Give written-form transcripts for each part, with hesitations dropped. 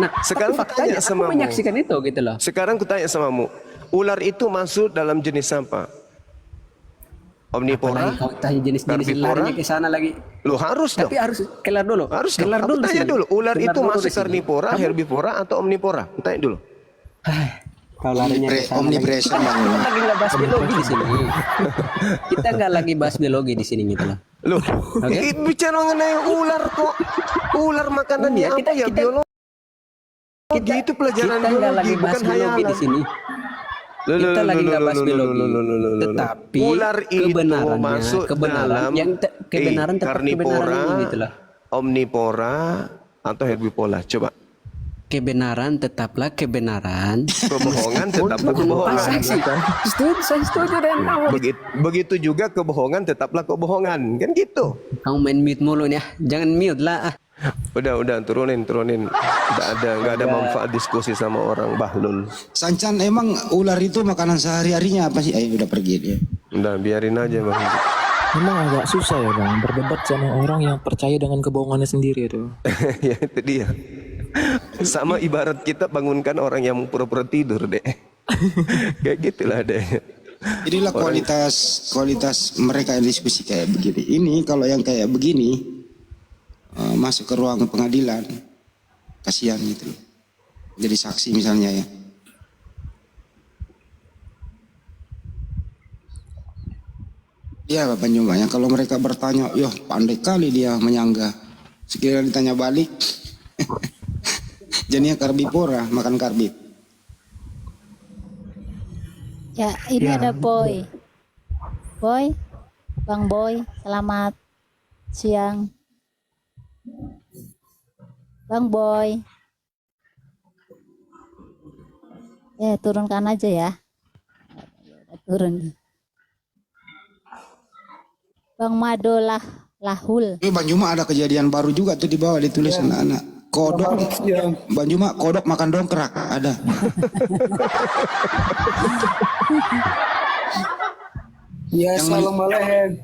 Nah, Sekarang tapi faktanya kutanya aku samamu. menyaksikan itu gitu loh. Sekarang kutanya samamu. Ular itu masuk dalam jenis apa? Omnivora? Apalagi kau tanya jenis-jenis Karnivora? larinya ke sana lagi. Loh harus dong. Tapi harus kelar dulu. Harus dong. Kelar Aku dulu di tanya sini. dulu. Ular Kelar itu dulu masuk di sini. karnivora, Kamu- herbivora atau omnivora? Tanya dulu. Kau larinya ke sana lagi. Omnipresent Kita Bang. lagi nggak bahas biologi di sini. Kita nggak lagi bahas biologi di sini gitu loh. Loh, Oke. bicara mengenai ular kok. Ular makanannya Iya, apa ya? Biologi itu pelajaran kita nggak biologi, lagi bahas bukan biologi di hayalan. sini. Kita lagi nggak bahas biologi, tetapi ular itu kebenarannya, masuk dalam kebenaran tetap karnivora, kebenaran ini gitu lah. omnivora atau herbivora. Coba. Kebenaran tetaplah kebenaran. Kebohongan tetaplah kebohongan. Saya setuju dengan kamu. Begitu juga kebohongan tetaplah kebohongan. Kan gitu. Kamu main mute mulu nih ya. Jangan mute lah. Udah turunin. Nggak ada manfaat diskusi sama orang Bahlul. Sancan, emang ular itu makanan sehari-harinya apa sih? Ayo udah pergi dia. Udah biarin aja Bang. Memang agak susah ya bang berdebat sama orang yang percaya dengan kebohongannya sendiri itu. Ya itu dia. Sama ibarat kita bangunkan orang yang pura-pura tidur deh. Kayak gitulah deh. Inilah kualitas mereka yang diskusi kayak begini. Ini kalau yang kayak begini masuk ke ruang pengadilan, kasihan gitu. Jadi saksi misalnya ya. Iya Bapak Jumanya, kalau mereka bertanya, yoh pandai kali dia menyanggah. Sekiranya ditanya balik, jadinya karbivora, makan karbit. Ya, ini Ya. ada Boy. Boy, Bang Boy, selamat siang. Bang Boy. Turunkan aja ya. Turun. Bang Madolah Lahul. Ini Bang Juma ada kejadian baru juga tuh di bawah ditulis anak-anak. Kodok, Bang Juma kodok makan dongkrak ada. Ya, assalamualaikum.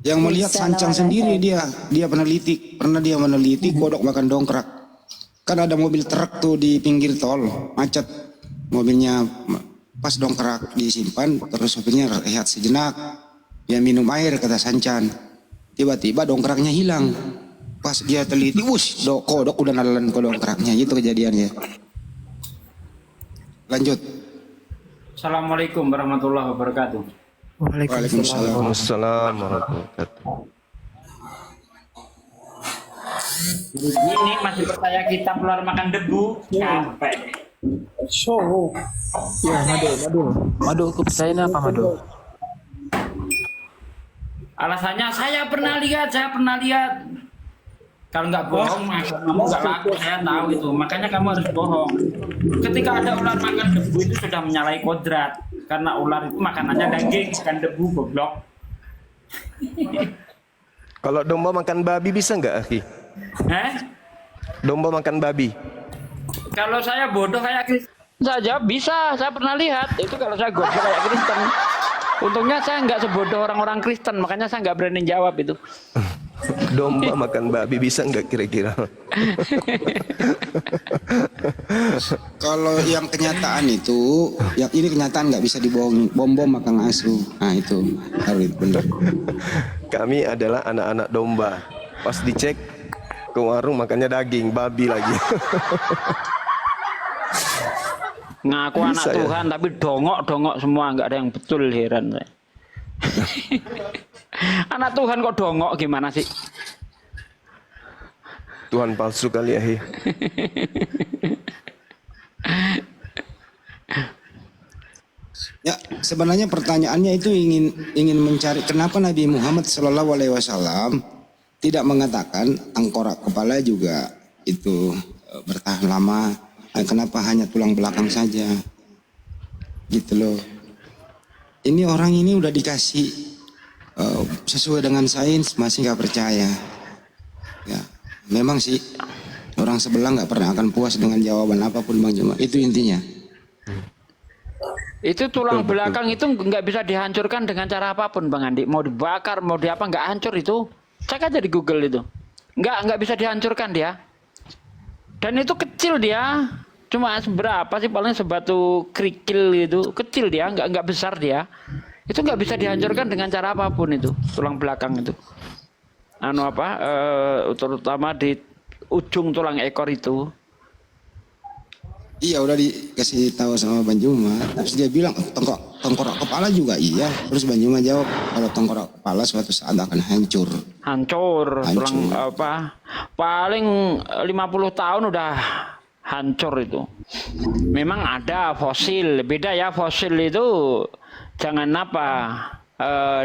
Yang melihat Sancan sendiri dia pernah dia meneliti kodok makan dongkrak. Kan ada mobil truk tuh di pinggir tol macet, mobilnya pas dongkrak disimpan terus sopirnya rehat sejenak, dia minum air kata Sancan, tiba-tiba dongkraknya hilang. Pas dia teliti, wush, kodok udah nalan ke dongkraknya, gitu kejadiannya. Lanjut. Assalamualaikum warahmatullahi wabarakatuh. Waalaikumsalam. Waalaikumsalam warahmatullahi wabarakatuh. Ini masih percaya kita keluar makan debu. Capek. Ya madu kepercayaan apa madu? Alasannya saya pernah lihat. Kalau nggak bohong, kamu nggak laku. Saya tahu itu. Makanya kamu harus bohong. Ketika ada ular makan debu itu sudah menyalahi kodrat. Karena ular itu makanannya daging, bukan debu, goblok. Kalau domba makan babi bisa nggak, Akhi? Domba makan babi. Kalau saya bodoh kayak Kristen saja bisa. Saya pernah lihat. Itu kalau saya goblok kayak Kristen. Untungnya saya nggak sebodoh orang-orang Kristen. Makanya saya nggak berani jawab itu. Domba makan babi bisa nggak kira-kira? Kalau yang kenyataan itu, yang ini kenyataan nggak bisa dibohongi. Bom makan asu, nah itu harus benar. Kami adalah anak-anak domba. Pas dicek ke warung makannya daging babi lagi. Ngaku anak Bisa, ya? Tuhan tapi dongok semua, nggak ada yang betul, heran saya. Anak Tuhan kok dongok gimana sih? Tuhan palsu kali ya. Ya, sebenarnya pertanyaannya itu ingin mencari kenapa Nabi Muhammad SAW tidak mengatakan tengkorak kepala juga itu bertahan lama. Kenapa hanya tulang belakang saja? Gitu loh. Ini orang ini udah dikasih sesuai dengan sains masih nggak percaya. Ya, memang sih orang sebelah nggak pernah akan puas dengan jawaban apapun Bang Juma. Itu intinya. Itu tulang belakang itu nggak bisa dihancurkan dengan cara apapun, Bang Andi. Mau dibakar, mau diapa, nggak hancur itu. Cek aja di Google itu. Nggak bisa dihancurkan dia. Dan itu kecil dia, cuma seberapa sih, paling sebatu kerikil gitu, kecil dia, nggak besar dia. Itu nggak bisa dihancurkan dengan cara apapun itu, tulang belakang itu. Terutama di ujung tulang ekor itu. Iya, udah dikasih tahu sama Bang Juma. Terus dia bilang tengkorak kepala juga iya. Terus Bang Juma jawab kalau tengkorak kepala suatu saat akan hancur. Hancur. Tulang paling 50 tahun udah hancur itu. Memang ada fosil, beda ya, fosil itu jangan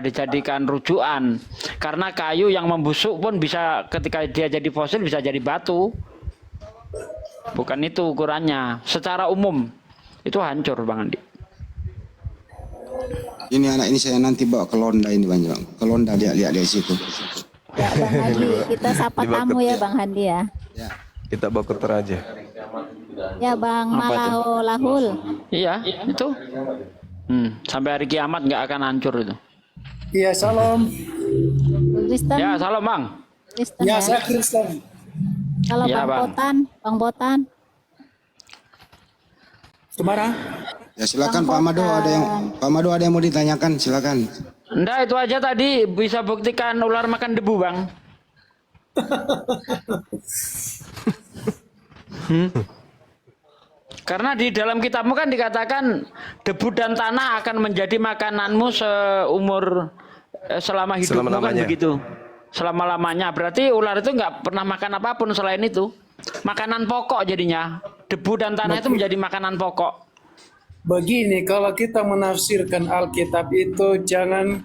dijadikan rujukan, karena kayu yang membusuk pun bisa, ketika dia jadi fosil bisa jadi batu. Bukan itu ukurannya. Secara umum itu hancur, Bang Andi. Ini anak ini saya nanti bawa ke Londa ini, Bang. Ke Londa, lihat di situ. Ya Bang Handi, kita sapa tamu ya Bang Handi ya. Ya. Kita bawa ke Toraja. Ya Bang Malaho Lahul. Iya, itu. Sampai hari kiamat nggak akan hancur itu. Iya, salam. Kristen. Ya, salam Bang. Kristen Ya, ya. saya Kristen. Kalau Ya, Bang Botan. Kemana? Ya silakan Pak Mado, ada yang mau ditanyakan, silakan. Enggak, itu aja tadi bisa buktikan ular makan debu, Bang. Karena di dalam kitabmu kan dikatakan debu dan tanah akan menjadi makananmu selama hidupmu, kan begitu. Selama-lamanya. Berarti ular itu nggak pernah makan apapun selain itu. Makanan pokok jadinya. Debu dan tanah itu menjadi makanan pokok. Begini, kalau kita menafsirkan Alkitab itu jangan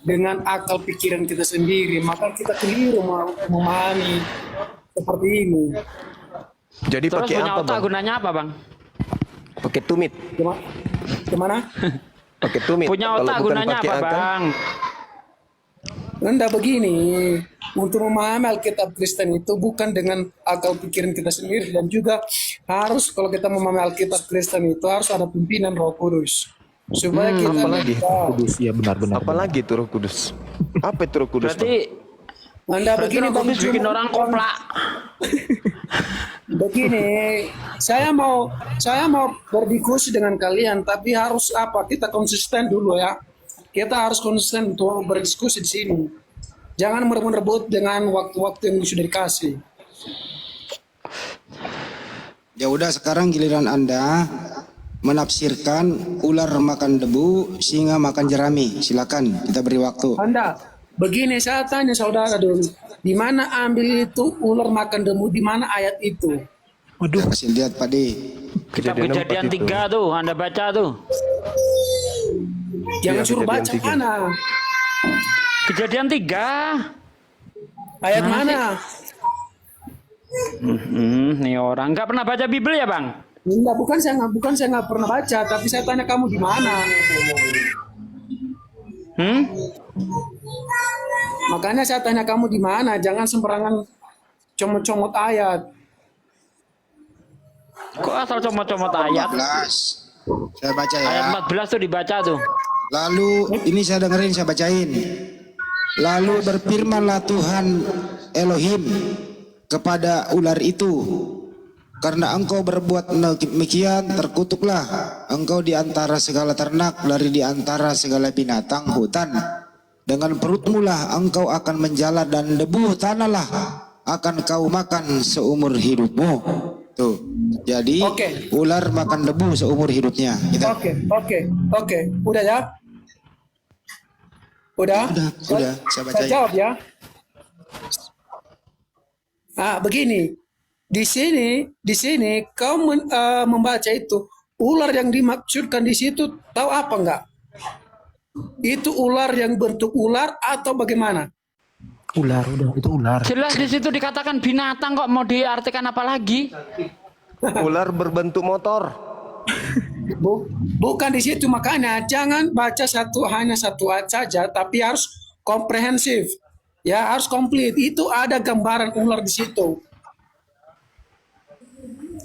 dengan akal pikiran kita sendiri, maka kita keliru memahami seperti ini. Jadi Terus pakai punya apa, otak Bang? gunanya apa, Bang? Pakai tumit. Gimana? Pakai tumit. Punya Kalau otak bukan gunanya pakai apa, akal, Bang? Enggak, begini, untuk memahami Alkitab Kristen itu bukan dengan akal pikiran kita sendiri, dan juga harus, kalau kita memahami Alkitab Kristen itu harus ada pimpinan Roh Kudus supaya kita apalagi? Kudus, ya benar-benar. Apalagi itu Roh Kudus? Apa itu Roh Kudus, Bang? Berarti begini Roh Bang Kudus bikin Juma. orang koplak. Begini, saya mau berdiskusi dengan kalian, tapi harus kita konsisten dulu ya. Kita harus konsisten untuk berdiskusi di sini. Jangan merebut dengan waktu-waktu yang sudah dikasih. Ya udah, sekarang giliran Anda menafsirkan ular makan debu, singa makan jerami. Silakan, kita beri waktu. Anda, begini saya tanya saudara dulu. Di mana ambil itu ular makan debu? Di mana ayat itu? Waduh, kasih lihat Pak D. Kitab Kejadian Kejadian 4 itu. 3 tuh, Anda baca tuh. Jangan suruh Kejadian baca 3. mana? Kejadian 3. Ayat mana? Nih orang nggak pernah baca Bible ya, Bang? Enggak, bukan saya nggak pernah baca, tapi saya tanya kamu di mana. Makanya saya tanya kamu di mana, jangan sembarangan comot-comot ayat. Kok asal comot-comot ayat? 14. Saya baca ya. Ayat 14 tuh dibaca tuh. Lalu ini saya dengerin, saya bacain. Lalu berfirmanlah Tuhan Elohim kepada ular itu, karena engkau berbuat demikian, terkutuklah engkau di antara segala ternak, dari di antara segala binatang hutan. Dengan perutmu lah engkau akan menjala, dan debu tanahlah akan kau makan seumur hidupmu. Tuh. Jadi ular makan debu seumur hidupnya. Oke. Udah ya? Udah, saya Saya bacain. jawab ya. Begini. Di sini kau membaca itu ular yang dimaksudkan di situ, tahu apa enggak? Itu ular yang bentuk ular atau bagaimana? Ular, udah itu ular. Jelas di situ dikatakan binatang, kok mau diartikan apa lagi? Ular berbentuk motor. Bukan di situ, makanya jangan baca hanya satu ayat saja, tapi harus komprehensif. Ya, harus komplit. Itu ada gambaran ular di situ.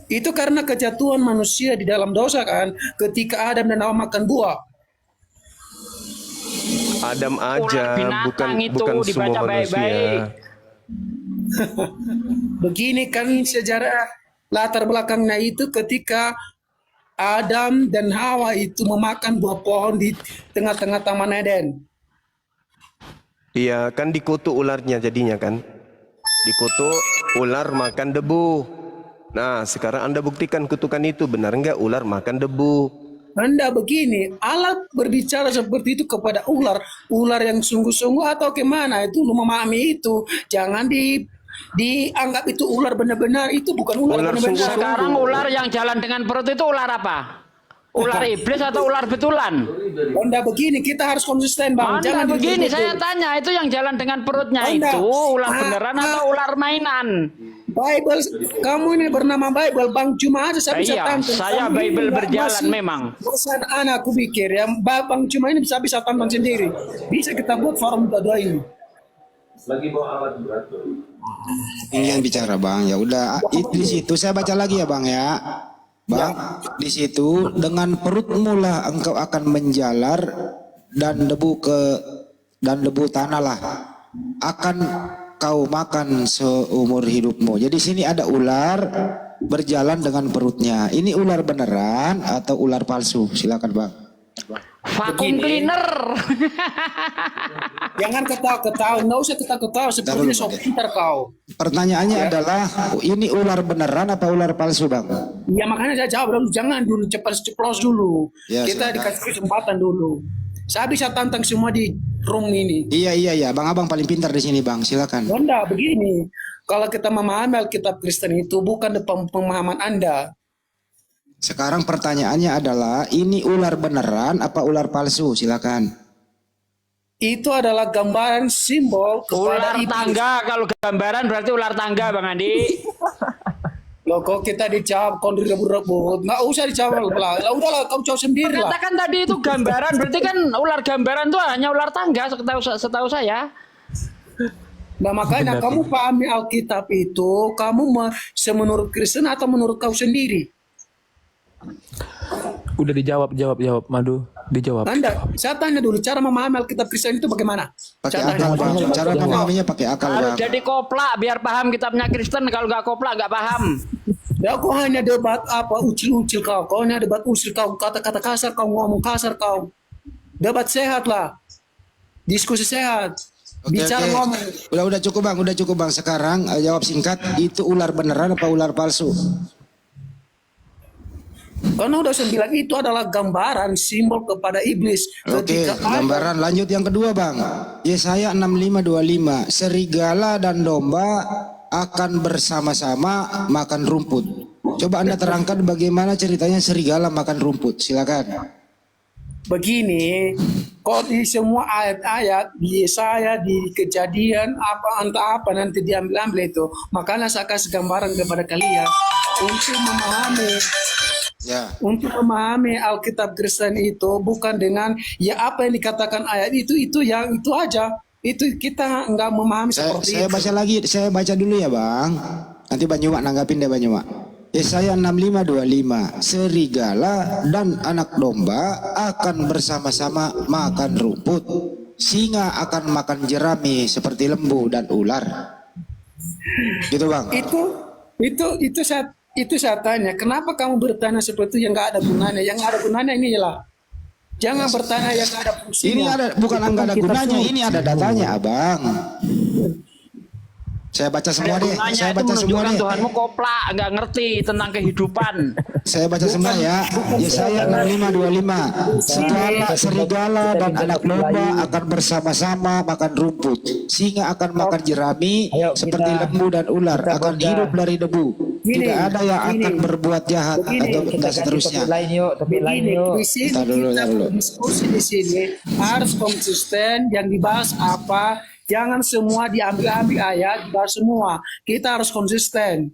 Itu karena kejatuhan manusia di dalam dosa kan, ketika Adam dan Hawa makan buah. Adam aja, Ular binatang itu bukan dibaca semua baik-baik. manusia. Begini kan Latar belakangnya itu ketika Adam dan Hawa itu memakan buah pohon di tengah-tengah Taman Eden. Iya, kan dikutuk ularnya jadinya kan. Dikutuk, ular makan debu. Nah, sekarang Anda buktikan kutukan itu. Benar enggak ular makan debu? Anda begini, Allah berbicara seperti itu kepada ular. Ular yang sungguh-sungguh atau kemana itu lu memahami itu. Jangan dianggap itu ular benar-benar. Itu bukan ular Ular benar-benar. Sekarang ular yang jalan dengan perut itu ular apa? Ular iblis atau ular betulan? Anda begini, kita harus konsisten bang. Anda begini, betul-betul. saya tanya itu yang jalan dengan perutnya Anda, itu ular beneran atau ular mainan? Bible, kamu ini bernama Bible, Bang Cuma aja saya bisa Iya, tantang. saya Kamu Bible ini berjalan masih memang. bosan anakku pikir ya, Bang Cuma ini bisa tantang sendiri. Bisa kita buat forum kedua ini. Ini yang bicara bang. Ya udah, itu di situ saya baca lagi ya bang ya. Bang, di situ dengan perutmu lah engkau akan menjalar dan debu tanah lah akan kau makan seumur hidupmu. Jadi sini ada ular berjalan dengan perutnya. Ini ular beneran atau ular palsu? Silakan bang. Vakum cleaner. Jangan ketawa-ketawa, nggak usah ketawa-ketawa seperti Taruh, sok Bang. pintar kau. Pertanyaannya adalah ini ular beneran apa ular palsu bang? Ya makanya saya jawab dulu, jangan dulu cepat ceplos dulu. Ya, Kita silakan. dikasih kesempatan dulu. Saya bisa tantang semua di room ini. Iya, bang abang paling pintar di sini bang. Silakan. Anda begini, kalau kita memahami Alkitab Kristen itu bukan depan pemahaman Anda. Sekarang pertanyaannya adalah ini ular beneran apa ular palsu? Silakan. Itu adalah gambaran simbol kepada Ular iblis. tangga, kalau gambaran berarti ular tangga Bang Andi. Loh kok kita dijawab kau direbut-rebut, nggak usah dijawab lah. Lah udahlah kau jawab sendiri lah. Katakan tadi itu gambaran, berarti kan ular gambaran itu hanya ular tangga setahu saya. Nah makanya kamu pahami Alkitab itu, kamu semenurut Kristen atau menurut kau sendiri? Udah dijawab Madu, dijawab. Anda, saya tanya dulu, cara memahami Alkitab Kristen itu bagaimana? Pakai Saya akal tanya. bang. Cara memahaminya pakai akal Harus bang. jadi koplak biar paham kitabnya Kristen, kalau nggak koplak nggak paham. Ya kau hanya debat apa ucil-ucil kau hanya debat ucil kau, kata-kata kasar kau, ngomong kasar kau. Debat sehat lah, diskusi sehat, bicara ngomong. Udah cukup bang. Sekarang jawab singkat. Itu ular beneran apa ular palsu? Karena udah saya bilang itu adalah gambaran simbol kepada iblis. Oke, Ketika ada- gambaran lanjut yang kedua bang. Yesaya 65:25. Serigala dan domba akan bersama-sama makan rumput. Coba Anda terangkan bagaimana ceritanya serigala makan rumput. Silakan. begini, kok di semua ayat-ayat di Yesaya, di Kejadian, entah apa nanti diambil-ambil itu. Makanya saya kasih gambaran kepada kalian untuk memahami. Ya. Untuk memahami Alkitab Kristen itu bukan dengan ya apa yang dikatakan ayat itu yang itu aja. Itu kita nggak memahami seperti Saya itu. baca lagi, saya baca dulu ya bang. Nanti Banyumak nanggapin deh Banyumak. Yesaya 65:25. Serigala dan anak domba akan bersama-sama makan rumput. Singa akan makan jerami seperti lembu dan ular. Gitu bang. Itu saya tanya, kenapa kamu bertanya seperti itu yang nggak ada gunanya? Yang nggak ada gunanya ini lah. Jangan bertanya yang nggak ada fungsinya. Ini ada bukan nggak ada gunanya, ini ada datanya abang. Saya baca semua deh. Gunanya Saya itu baca semua menunjukkan deh. Tuhanmu koplak, nggak ngerti tentang kehidupan. Saya baca semua ya. Yesaya 65:25. Serigala dan anak domba akan bersama-sama makan rumput. Singa akan makan jerami seperti lembu dan ular akan hidup dari debu. Tidak ada yang akan berbuat jahat atau seterusnya. Begini, di sini Ntar dulu, kita ntar dulu. diskusi di sini harus konsisten. Yang dibahas apa? Jangan semua diambil-ambil ayat, dibahas semua. Kita harus konsisten.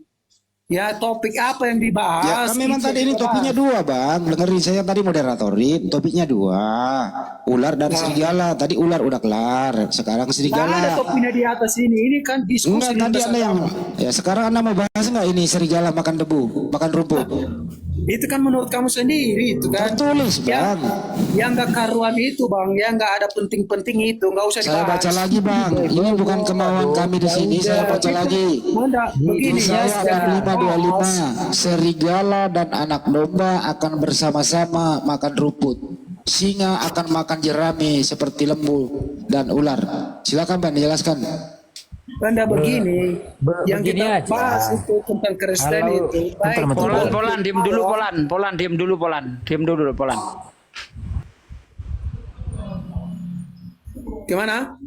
Ya topik apa yang Ya dibahas? kan memang itu tadi ini dibahas. topiknya dua bang. Dengerin saya tadi moderatorin. Topiknya dua. Ular dan serigala. Tadi ular udah kelar. Sekarang Nggak ada serigala. topiknya di atas ini. Ini kan diskusi. Enggak, tadi lintas Anda yang agama. ya sekarang Anda mau bahas enggak ini serigala makan debu, makan rumput? Itu kan menurut kamu sendiri itu kan. Tertulis, Ya, Bang. yang nggak karuan itu bang, yang nggak ada penting-penting itu, nggak usah Saya dibahas. baca lagi, Bang. Ini bukan kemauan kami di sini. Saya baca lagi. Mana begini ya, Yesaya 45:25, serigala dan anak domba akan bersama-sama makan rumput. Singa akan makan jerami seperti lembu dan ular. Silakan Bang, dijelaskan. Anda begini, yang begini kita aja. bahas itu tentang Kristen Kalau- itu. Bentar, bentar. Polan, Polan, diam dulu Polan. Polan, diam dulu Polan. Diam dulu Polan. Gimana?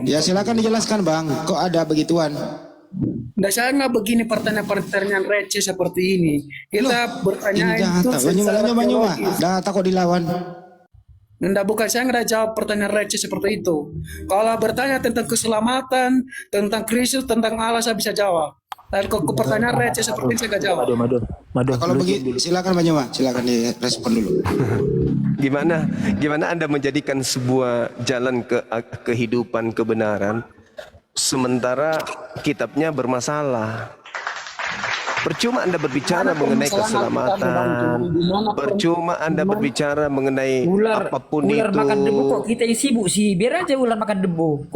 Ya silakan dijelaskan Bang. Kok ada begituan? Nah, saya nggak begini pertanyaan-pertanyaan receh seperti ini. Kita bertanya Ini itu jahat. secara Banyak. teologis. Dah takut dilawan. Nggak, bukan saya nggak jawab pertanyaan receh seperti itu. Kalau bertanya tentang keselamatan, tentang Kristus, tentang Allah, saya bisa jawab. Dan ke pertanyaan receh seperti ini saya nggak jawab. Madu. Kalau begitu silakan Bang Yoma, silakan direspon dulu. Gimana Anda menjadikan sebuah jalan ke kehidupan kebenaran sementara kitabnya bermasalah? Percuma Anda berbicara mengenai keselamatan. Percuma Anda berbicara mengenai apapun ular itu. makan debu kok kita yang sibuk sih. Biar aja ular makan debu.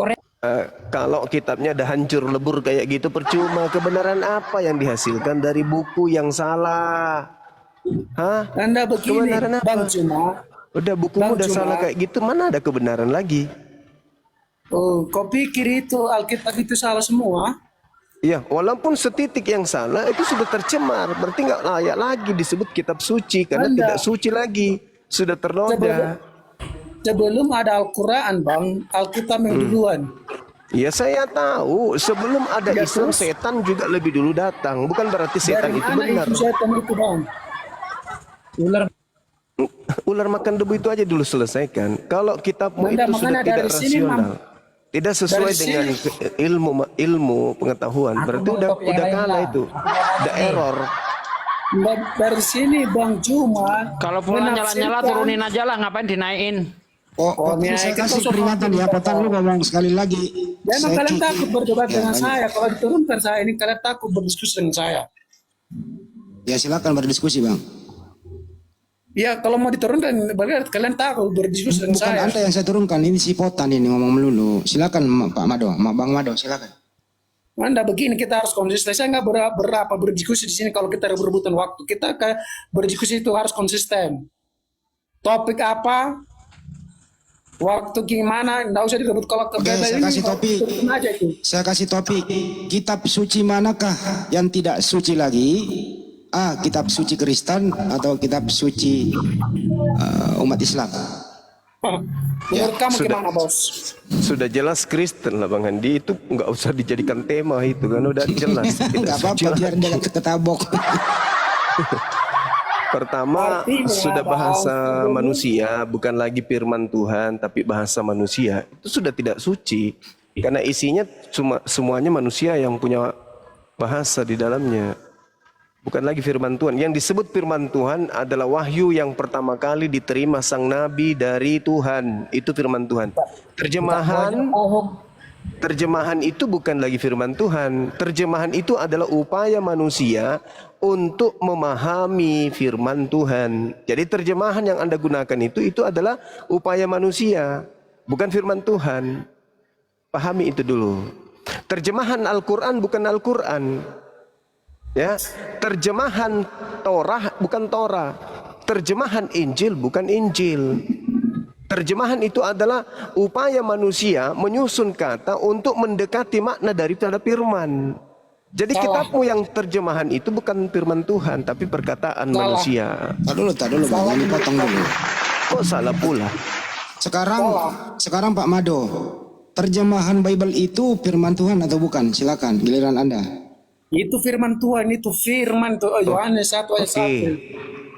Kalau kitabnya dah hancur lebur kayak gitu, percuma. Kebenaran apa yang dihasilkan dari buku yang salah? Hah? Anda begini, Kebenaran apa? Bang Cuma. Udah bukumu udah Bang, salah cuma- kayak gitu, mana ada kebenaran lagi? Oh, kau pikir itu Alkitab itu salah semua? Ya, walaupun setitik yang salah itu sudah tercemar, berarti nggak layak lagi disebut kitab suci karena Anda- tidak suci lagi, sudah ternoda. Sebelum ada Al-Quran, Bang, Alkitab yang duluan. Ya saya tahu, sebelum ada Ya, Islam terus? setan juga lebih dulu datang, bukan berarti setan Dari itu mana benar. itu setan itu, Bang? Ular makan debu itu aja dulu selesaikan. Kalau kitabmu Anda itu sudah makanya tidak dari sini, rasional, tidak sesuai Dari dengan ilmu pengetahuan, berarti udah kalah itu, udah error. Dari sini, Bang Cuma. Kalau Polan nyala-nyala menafsirkan- turunin aja lah, ngapain dinaikin? Oke, saya kasih peringatan ya, Potan lu ngomong sekali lagi. Jangan Saya kalian kiki. takut berdebat Ya, dengan lanjut. saya. Kalau diturunkan saya ini, kalian takut berdiskusi dengan saya. Ya silakan berdiskusi Bang. Ya, kalau mau diturunkan, berarti kalian takut berdiskusi dengan Bukan saya. Anda yang saya turunkan, ini si Potan ini ngomong melulu. Silakan Pak Mado, Bang Mado, silakan. Anda begini, kita harus konsisten. Saya nggak berapa berdiskusi di sini kalau kita berebutan waktu. Kita berdiskusi itu harus konsisten. Topik apa? Waktu gimana? Nggak usah direbut. Kalau Oke, kebetulan saya ini, kasih topik. turun aja itu. Saya kasih topik. Kitab suci manakah yang tidak suci lagi? A. Kitab suci Kristen atau kitab suci umat Islam? Menurut kamu sudah. gimana, Bos? Sudah jelas Kristen lah Bang Andi, itu nggak usah dijadikan tema itu kan udah jelas. Tidak Enggak suci apa-apa lah. biar dia ketabok. Pertama Artinya, sudah Bang, bahasa manusia, bukan lagi firman Tuhan, tapi bahasa manusia. Itu sudah tidak suci karena isinya cuma semuanya manusia yang punya bahasa di dalamnya. Bukan lagi firman Tuhan. Yang disebut firman Tuhan adalah wahyu yang pertama kali diterima sang nabi dari Tuhan. Itu firman Tuhan. Terjemahan itu bukan lagi firman Tuhan. Terjemahan itu adalah upaya manusia untuk memahami firman Tuhan. Jadi terjemahan yang Anda gunakan itu adalah upaya manusia, bukan firman Tuhan. Pahami itu dulu. Terjemahan Al-Quran bukan Al-Quran. Ya, terjemahan Torah bukan Torah. Terjemahan Injil bukan Injil. Terjemahan itu adalah upaya manusia menyusun kata untuk mendekati makna daripada firman. Jadi kitabmu yang terjemahan itu bukan firman Tuhan, tapi perkataan manusia. Tak dulu Bang, ini potong dulu. Kok salah pula? Sekarang Pak Mado, terjemahan Bible itu firman Tuhan atau bukan? Silakan, giliran Anda. Itu firman Tuhan, itu firman tuh Yohanes 1 ayat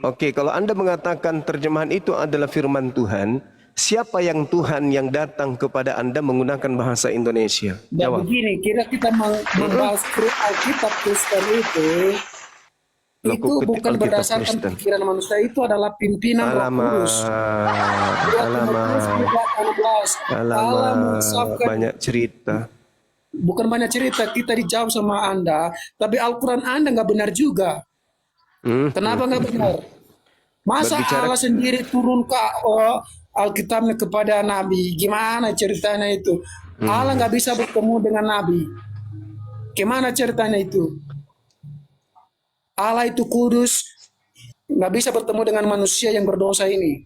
1. Oke, kalau Anda mengatakan terjemahan itu adalah firman Tuhan, siapa yang Tuhan yang datang kepada Anda menggunakan bahasa Indonesia? Dan Jawab. begini, kira kita membahas Alkitab Kristen Loh, itu kok bukan Alkitab berdasarkan Kristen? pikiran manusia, itu adalah pimpinan Roh Kudus. Allah mensafkan, Banyak cerita. bukan banyak cerita, kita dijawab sama Anda, tapi Al-Quran Anda nggak benar juga. Kenapa nggak benar? Masa Berbicara- Allah sendiri turun ke Alkitabnya kepada Nabi? Gimana ceritanya itu? Allah nggak bisa bertemu dengan Nabi. Gimana ceritanya itu? Allah itu kudus, nggak bisa bertemu dengan manusia yang berdosa ini.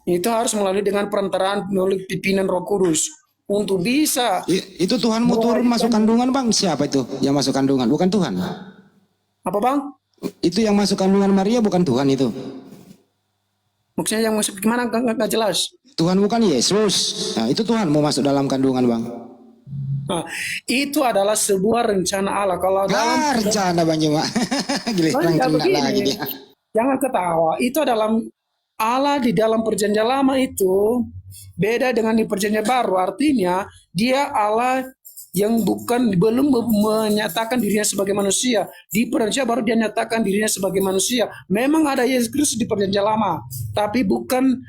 Itu harus melalui dengan perantaraan melalui pimpinan Roh Kudus untuk bisa. Itu Tuhanmu turun masuk kandungan bang. Siapa itu yang masuk kandungan? Bukan Tuhan. Apa bang? Itu yang masuk kandungan Maria bukan Tuhan itu. Maksudnya yang masuk gimana? Nggak jelas. Tuhan bukan Yesus. Nah, itu Tuhan mau masuk dalam kandungan bang. Nah, itu adalah sebuah rencana Allah. Kalau dalam Rencana bang cuma. Giliran Tidak kena begini. lagi dia. Jangan ketawa. Itu dalam Allah di dalam perjanjian lama itu beda dengan di perjanjian baru. Artinya dia Allah yang belum menyatakan dirinya sebagai manusia. Di perjanjian baru dia nyatakan dirinya sebagai manusia. Memang ada Yesus Kristus di perjanjian lama, tapi bukan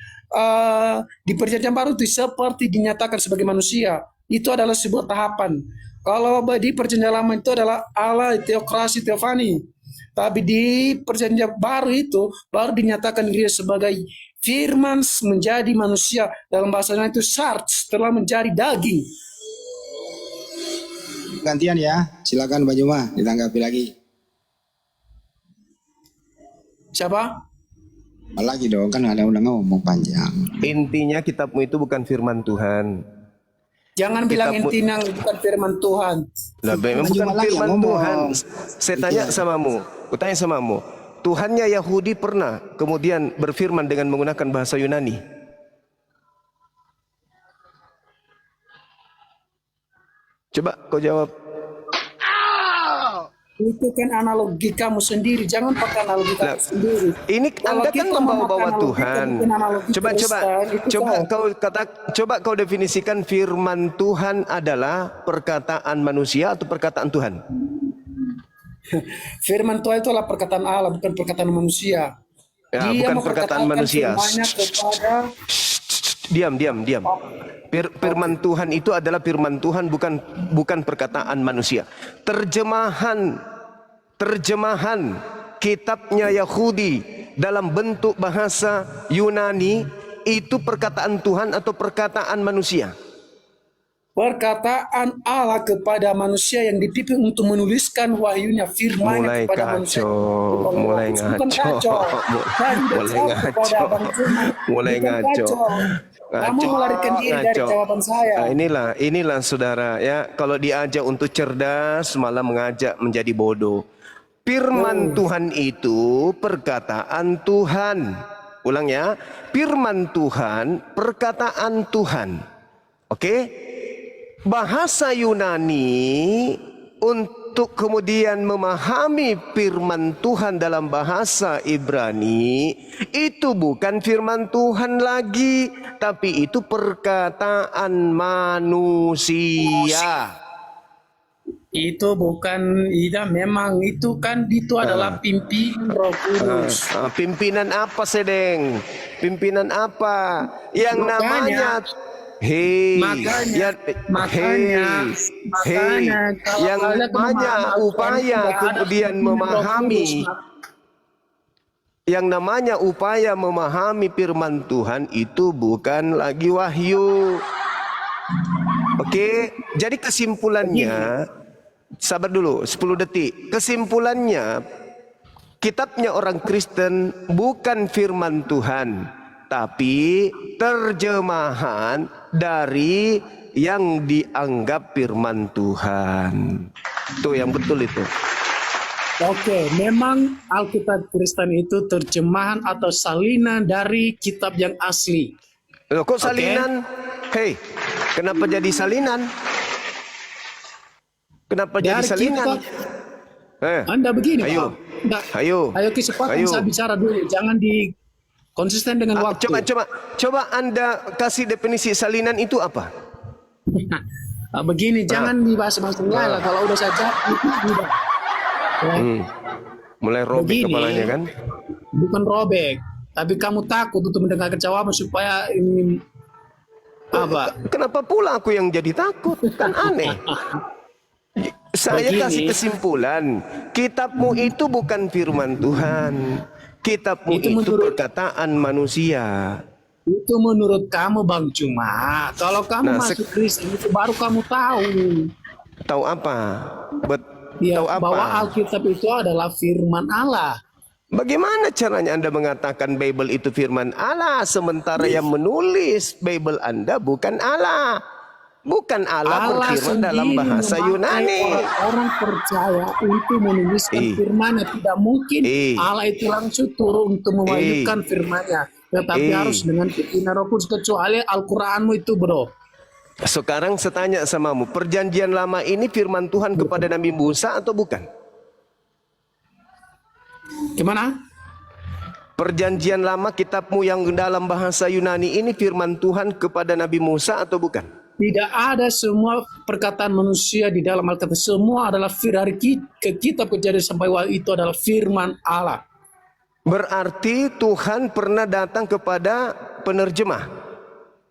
di perjanjian baru itu seperti dinyatakan sebagai manusia. Itu adalah sebuah tahapan. Kalau di perjanjian lama itu adalah Allah teokrasi teofani. Tapi di perjanjian baru itu baru dinyatakan dirinya sebagai firman menjadi manusia. Dalam bahasanya itu sarx, telah menjadi daging. Gantian ya. Silakan Bang Juma ditanggapi lagi. Siapa? Lagi dong kan ada undang ngomong panjang. Intinya kitabmu itu bukan firman Tuhan. Jangan bilang Kitabmu- intinya bukan firman Tuhan. Lah memang Cuma bukan lagi firman ngomong. Tuhan. Saya tanya samamu, aku tanya samamu. Tuhannya Yahudi pernah kemudian berfirman dengan menggunakan bahasa Yunani. Coba kau jawab. Itu kan analogi kamu sendiri. Jangan pakai analogi kamu Lah, sendiri. Ini Kalau Anda kan kita membawa-bawa memakan Tuhan. analogi, bukan analogi Coba Kristen, itu salah. coba kau definisikan firman Tuhan adalah perkataan manusia atau perkataan Tuhan? Firman Tuhan itu adalah perkataan Allah, bukan perkataan manusia. Ya, bukan perkataan manusia. Firman-Nya kepada Diam. Firman Tuhan itu adalah firman Tuhan, bukan perkataan manusia. Terjemahan kitabnya Yahudi dalam bentuk bahasa Yunani itu perkataan Tuhan atau perkataan manusia? perkataan Allah kepada manusia yang dipimpin untuk menuliskan wahyunya firman Mulai kepada manusia. kacau, mulai Bukan ngaco. kacau. Saya Mulai jawab kepada ngaco. Abang Firman. Mulai Bukan ngaco. kacau. Kamu melarikan diri dari jawaban saya. Nah, inilah saudara ya, kalau diajak untuk cerdas malah mengajak menjadi bodoh. Firman Tuhan itu perkataan Tuhan. Ulang ya, firman Tuhan perkataan Tuhan. Oke? Bahasa Yunani untuk kemudian memahami firman Tuhan dalam bahasa Ibrani itu bukan firman Tuhan lagi, tapi itu perkataan manusia. Itu bukan, memang itu kan itu adalah pimpinan Roh Kudus. Pimpinan apa sedeng? Pimpinan apa? Yang Makanya- namanya Hei, Makanya yang namanya upaya kemudian memahami, yang namanya upaya memahami firman Tuhan itu bukan lagi wahyu. Oke, jadi kesimpulannya, sabar dulu 10 detik. Kesimpulannya, kitabnya orang Kristen bukan firman Tuhan, tapi terjemahan dari yang dianggap firman Tuhan. Itu yang betul itu. Oke, memang Alkitab Kristen itu terjemahan atau salinan dari kitab yang asli. Loh, kok salinan? Hei, kenapa jadi salinan? Kenapa jadi Dari salinan? Anda begini, Ayo. Pak. Nggak. Ayo. Ayo kesempatan Ayo. saya bicara dulu, jangan konsisten dengan waktu. Coba Anda kasih definisi salinan itu apa? Begini, jangan dibahas langsung lah. Kalau udah saya jawab, itu udah. Mulai robek Begini. kepalanya kan? Bukan robek, tapi kamu takut untuk mendengarkan jawaban supaya ini apa? Kenapa pula aku yang jadi takut? Kan aneh. Saya Begini. kasih kesimpulan, kitabmu itu bukan firman Tuhan. Kitabmu Itu itu menurut- perkataan manusia. Itu menurut kamu Bang Cuma. Kalau kamu Nah, masuk Kristen itu baru kamu tahu. Tahu apa? Ya, Tahu apa? bahwa Alkitab itu adalah firman Allah. Bagaimana caranya Anda mengatakan Bible itu firman Allah sementara yang menulis Bible Anda bukan Allah? Bukan Allah berfirman dalam sendiri bahasa memakai Yunani. Orang percaya untuk menuliskan firman-Nya. Tidak mungkin Allah itu langsung turun untuk mewajibkan firman-Nya. Tetapi harus dengan pimpinan Roh Kudus, kecuali Al-Quranmu itu, bro. Sekarang saya tanya samamu, perjanjian lama ini firman Tuhan kepada Nabi Musa atau bukan? Gimana? Perjanjian lama kitabmu yang dalam bahasa Yunani ini firman Tuhan kepada Nabi Musa atau bukan? Tidak ada semua perkataan manusia di dalam Alkitab. Semua adalah dari kitab Kejadian sampai Wahyu itu adalah firman Allah. Berarti Tuhan pernah datang kepada penerjemah.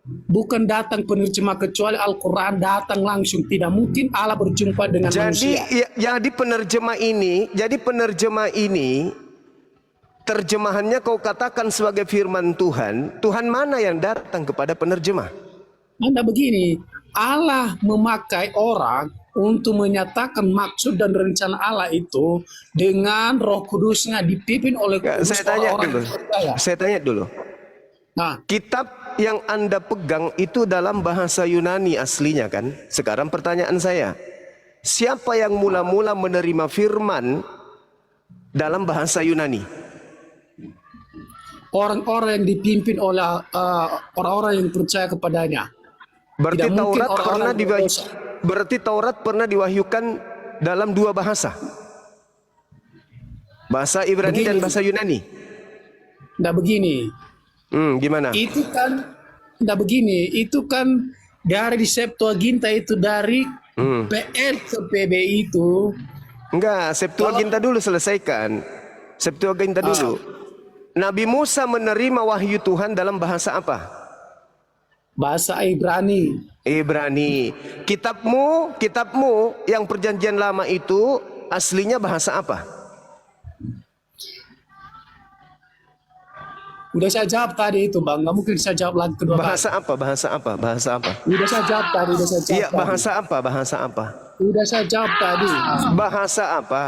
Bukan datang penerjemah, kecuali Al-Quran datang langsung. Tidak mungkin Allah berjumpa dengan manusia. Jadi penerjemah ini terjemahannya kau katakan sebagai firman Tuhan. Tuhan mana yang datang kepada penerjemah? Anda begini, Allah memakai orang untuk menyatakan maksud dan rencana Allah itu dengan Roh Kudusnya dipimpin oleh Saya tanya orang dulu. yang percaya. Saya tanya dulu. Nah, Kitab yang Anda pegang itu dalam bahasa Yunani aslinya kan? Sekarang pertanyaan saya, siapa yang mula-mula menerima firman dalam bahasa Yunani? orang-orang yang dipimpin oleh orang-orang yang percaya kepadanya. Berarti Tidak mungkin Taurat orang-orang berdosa. berarti Taurat pernah diwahyukan dalam dua bahasa. Bahasa Ibrani dan bahasa Yunani. Nah begini, Gimana? itu kan dari di Septuaginta itu dari PL ke PB itu. Enggak, Septuaginta dulu selesaikan. Septuaginta dulu. Nabi Musa menerima wahyu Tuhan dalam bahasa apa? Bahasa Ibrani. Ibrani. Kitabmu yang perjanjian lama itu aslinya bahasa apa? Udah saya jawab tadi itu Bang, nggak mungkin saya jawab lagi kedua kali. Bahasa apa? Udah saya jawab tadi, Iya, bahasa apa? Udah saya jawab tadi. Bahasa apa?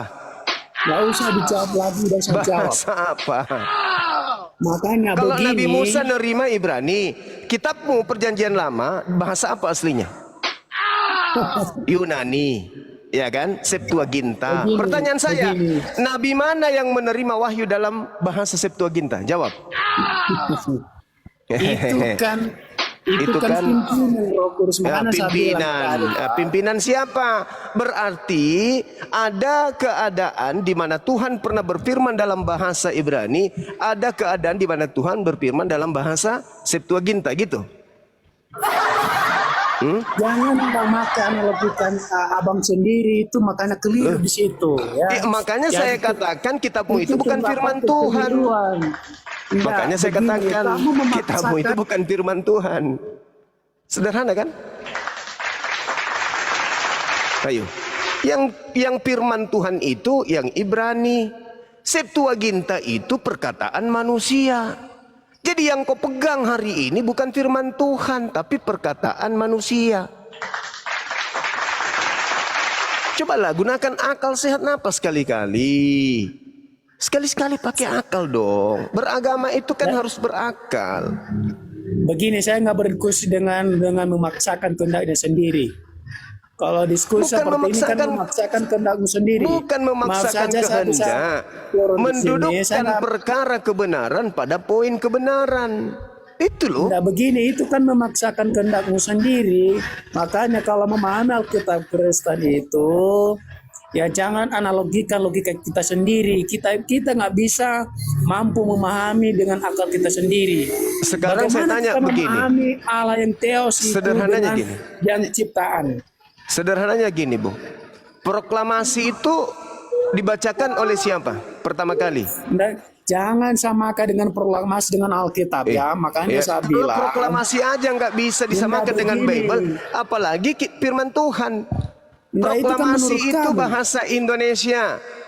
Nggak usah dijawab lagi, udah saya jawab. Bahasa apa? Makanya Kalau begini. Nabi Musa nerima Ibrani, kitabmu perjanjian lama bahasa apa aslinya? Yunani, ya kan? Septuaginta. Begini, Pertanyaan saya, begini. Nabi mana yang menerima wahyu dalam bahasa Septuaginta? Jawab. Itu kan pimpinan Roh Kudus. Ya, Makanya saya bilang pimpinan. tadi, Pak. Pimpinan siapa? Berarti ada keadaan di mana Tuhan pernah berfirman dalam bahasa Ibrani, ada keadaan di mana Tuhan berfirman dalam bahasa Septuaginta gitu. Jangan memakai analogikan abang sendiri, itu makanya keliru di situ. Ya. Makanya saya katakan kitabmu itu bukan firman terdapat Tuhan. kekeliruan. Makanya saya begini, katakan kamu memaksakan- kitabmu itu bukan firman Tuhan. Sederhana kan? Ayo. Yang firman Tuhan itu yang Ibrani. Septuaginta itu perkataan manusia. Jadi yang kau pegang hari ini bukan firman Tuhan, tapi perkataan manusia. Cobalah gunakan akal sehat napas sekali-kali. Sekali-sekali pakai akal dong. Beragama itu kan harus berakal. Begini, saya nggak berdiskusi dengan memaksakan kehendaknya sendiri. Kalau diskusi Bukan seperti ini kan memaksakan kehendakmu sendiri. Bukan memaksakan Maaf saja saya bisa kehendak. turun di sini. Saya Mendudukkan nggak- perkara kebenaran pada poin kebenaran. Itu loh. Nah begini, itu kan memaksakan kehendakmu sendiri. Makanya kalau memahami Alkitab Kristen itu, ya jangan analogikan logika kita sendiri. Kita nggak bisa mampu memahami dengan akal kita sendiri. Sekarang saya tanya kita begini. memahami Allah yang teos itu Sederhananya dengan gini. yang ciptaan. Sederhananya gini, Bu. Proklamasi itu dibacakan oleh siapa pertama kali? Nah, jangan samakan dengan proklamasi dengan Alkitab ya. Makanya saya Kalau bilang. proklamasi aja nggak bisa disamakan dengan begini. Bible, apalagi firman Tuhan. Nah, itu kan Proklamasi menurut itu kamu. bahasa Indonesia,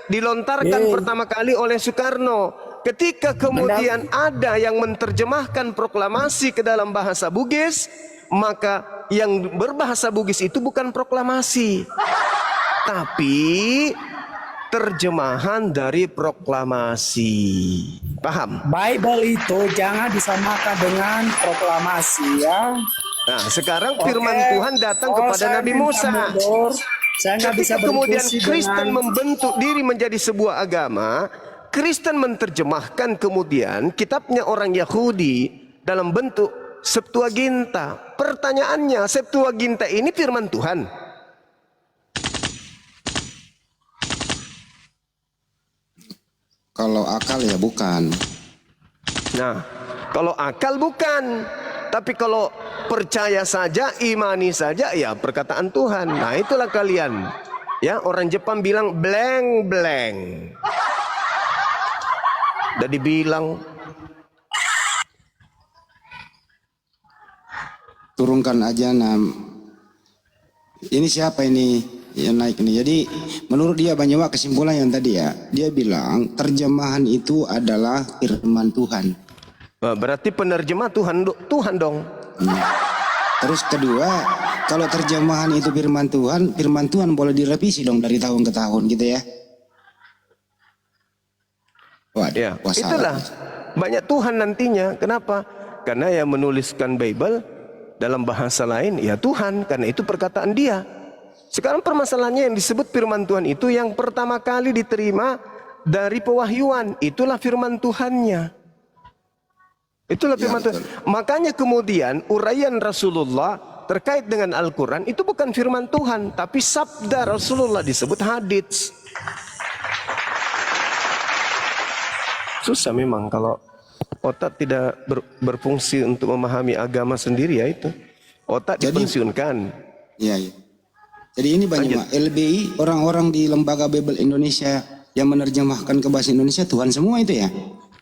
dilontarkan pertama kali oleh Soekarno. Ketika kemudian ada yang menerjemahkan proklamasi ke dalam bahasa Bugis, maka yang berbahasa Bugis itu bukan proklamasi, tapi terjemahan dari proklamasi. Paham? Bible itu jangan disamakan dengan proklamasi ya. Nah, sekarang Oke. firman Tuhan datang kepada saya Nabi minta Musa. mundur. Saya nggak bisa Ketika kemudian berdiskusi Kristen dengan membentuk diri menjadi sebuah agama, Kristen menerjemahkan kemudian kitabnya orang Yahudi dalam bentuk Septuaginta. Pertanyaannya, Septuaginta ini firman Tuhan? Kalau akal ya bukan. Nah, kalau akal bukan, tapi kalau percaya saja, imani saja, ya perkataan Tuhan. Nah, itulah kalian. Ya, orang Jepang bilang blank blank. Udah dibilang Turunkan aja Ini siapa ini yang naik ini? Jadi menurut dia Banyawa kesimpulan yang tadi ya, dia bilang terjemahan itu adalah firman Tuhan. Nah, berarti penerjemah Tuhan dong. Terus kedua, kalau terjemahan itu firman Tuhan boleh direvisi dong dari tahun ke tahun gitu ya. Waduh, Ya, wassalam. itulah banyak Tuhan nantinya. Kenapa? Karena yang menuliskan Bible dalam bahasa lain ya Tuhan, karena itu perkataan Dia. Sekarang permasalahannya yang disebut firman Tuhan itu yang pertama kali diterima dari pewahyuan, itulah firman Tuhannya. Itulah firman Tuhan. Makanya kemudian uraian Rasulullah terkait dengan Al-Quran itu bukan firman Tuhan, tapi sabda Rasulullah, disebut hadits. Susah memang kalau otak tidak berfungsi untuk memahami agama sendiri, ya itu. Otak dipensiunkan. Iya, iya. Jadi ini banyak LBI, orang-orang di Lembaga Bible Indonesia yang menerjemahkan ke bahasa Indonesia Tuhan semua itu ya.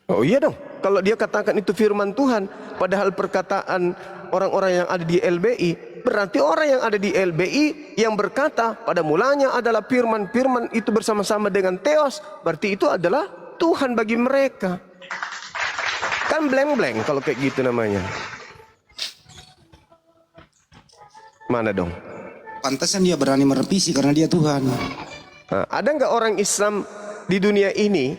Oh iya dong. Kalau dia katakan itu firman Tuhan, padahal perkataan orang-orang yang ada di LBI, berarti orang yang ada di LBI yang berkata pada mulanya adalah firman itu bersama-sama dengan Theos, berarti itu adalah Tuhan bagi mereka. Kan blank-blank kalau kayak gitu namanya. Mana dong? Pantasan dia berani merevisi karena dia Tuhan. Nah, ada nggak orang Islam di dunia ini,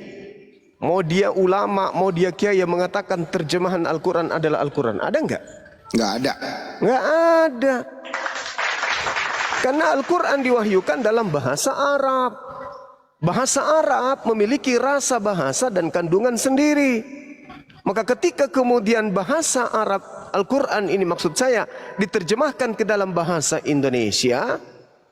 mau dia ulama, mau dia kiai, yang mengatakan terjemahan Al-Quran adalah Al-Quran? Ada nggak? Nggak ada. Nggak ada. Karena Al-Quran diwahyukan dalam bahasa Arab. Bahasa Arab memiliki rasa bahasa dan kandungan sendiri. Maka ketika kemudian bahasa Arab Al-Quran ini, maksud saya, diterjemahkan ke dalam bahasa Indonesia,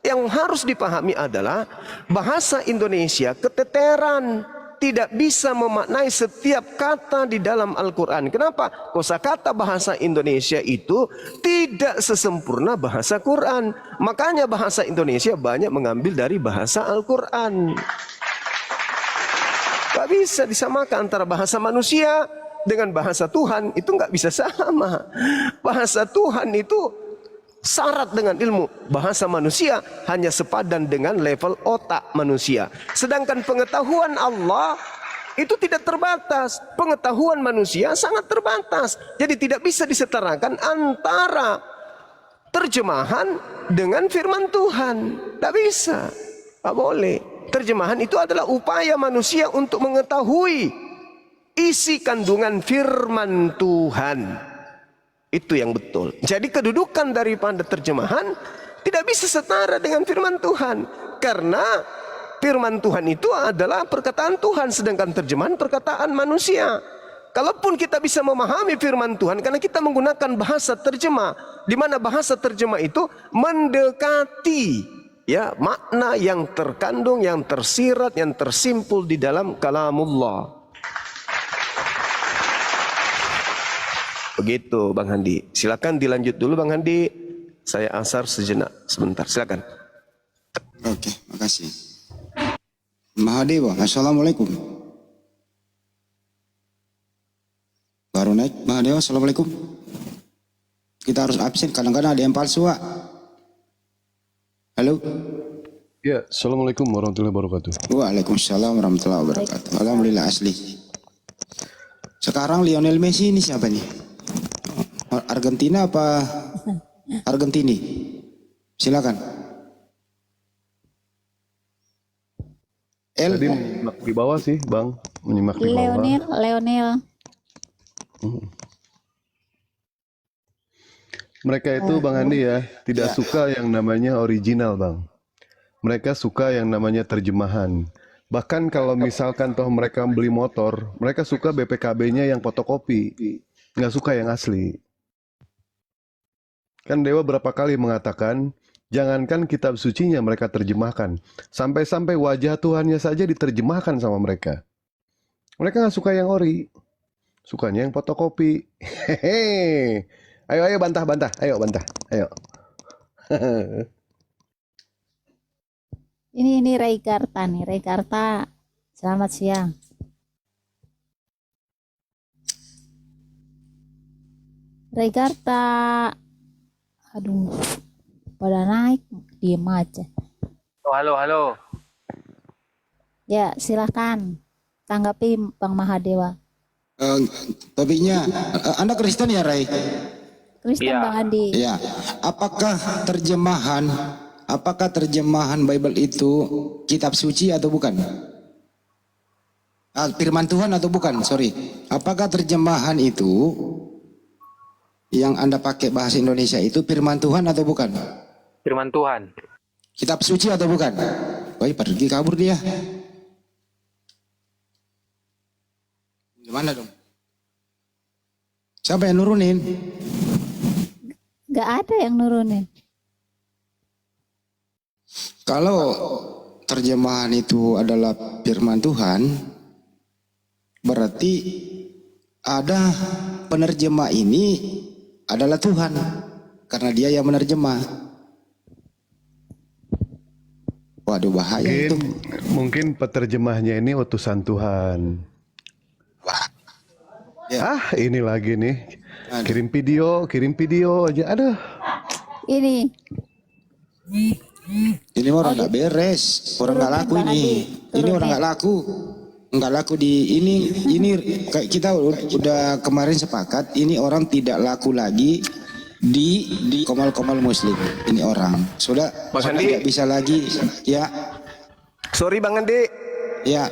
yang harus dipahami adalah bahasa Indonesia keteteran, tidak bisa memaknai setiap kata di dalam Al-Quran. Kenapa? Kosakata bahasa Indonesia itu tidak sesempurna bahasa Quran. Makanya bahasa Indonesia banyak mengambil dari bahasa Al-Quran. Gak bisa disamakan antara bahasa manusia dengan bahasa Tuhan, itu nggak bisa sama. Bahasa Tuhan itu syarat dengan ilmu. Bahasa manusia hanya sepadan dengan level otak manusia. Sedangkan pengetahuan Allah itu tidak terbatas. Pengetahuan manusia sangat terbatas. Jadi tidak bisa disetarakan antara terjemahan dengan firman Tuhan. Tidak bisa. Tidak boleh. Terjemahan itu adalah upaya manusia untuk mengetahui isi kandungan firman Tuhan. Itu yang betul. Jadi kedudukan daripada terjemahan tidak bisa setara dengan firman Tuhan. Karena firman Tuhan itu adalah perkataan Tuhan, sedangkan terjemahan perkataan manusia. Kalaupun kita bisa memahami firman Tuhan karena kita menggunakan bahasa terjemah, di mana bahasa terjemah itu mendekati ya makna yang terkandung, yang tersirat, yang tersimpul di dalam kalamullah. Begitu Bang Handi. Silakan dilanjut dulu Bang Handi. Saya asar sejenak sebentar. Silakan. Oke, makasih. Mahadewa, assalamualaikum. Baru naik Mahadewa, assalamualaikum. Kita harus absen, kadang-kadang ada yang palsu, Wak. Halo. Ya, Assalamualaikum warahmatullahi wabarakatuh. Waalaikumsalam warahmatullahi wabarakatuh. Alhamdulillah asli. Sekarang Lionel Messi ini siapa nih? Argentina apa Argentini? Silakan. Tadi menyimak di bawah sih, Bang. Menyimak di bawah. Leonel. Mereka itu Bang Andi ya, tidak suka yang namanya original, Bang. Mereka suka yang namanya terjemahan. Bahkan kalau misalkan toh mereka beli motor, mereka suka BPKB-nya yang fotokopi, nggak suka yang asli. Kan Dewa berapa kali mengatakan, jangankan kitab sucinya mereka terjemahkan, sampai-sampai wajah Tuhannya saja diterjemahkan sama mereka. Mereka nggak suka yang ori, sukanya yang fotokopi. Hehehe. Ayo bantah, ayo bantah, ayo. Ini Ray Garta nih, Ray Garta. Selamat siang. Ray Garta. Aduh, pada naik, diem aja. Halo. Ya, silakan tanggapi Bang Mahadewa. Topiknya, Anda Kristen ya, Ray? Kristen Bang Andi. Ya. Apakah terjemahan Bible itu kitab suci atau bukan? Firman Tuhan atau bukan? Sorry. Apakah terjemahan itu yang Anda pakai bahasa Indonesia itu firman Tuhan atau bukan? Firman Tuhan. Kitab suci atau bukan? Woi, pergi kabur dia. Gimana dong? Siapa yang nurunin? Gak ada yang nurunin. Kalau terjemahan itu adalah firman Tuhan, berarti ada penerjemah ini adalah Tuhan, karena dia yang menerjemah. Waduh, bahaya itu. Mungkin peterjemahnya ini utusan Tuhan. Ya. Ini lagi nih. Kirim video aja. Aduh. Ini orang nggak beres, orang nggak laku ini. Ini orang nggak laku di ini kayak kita udah kemarin sepakat. Ini orang tidak laku lagi di komal-komal Muslim. Ini orang sudah tidak bisa lagi. Ya, Sorry Bang Andi. ya,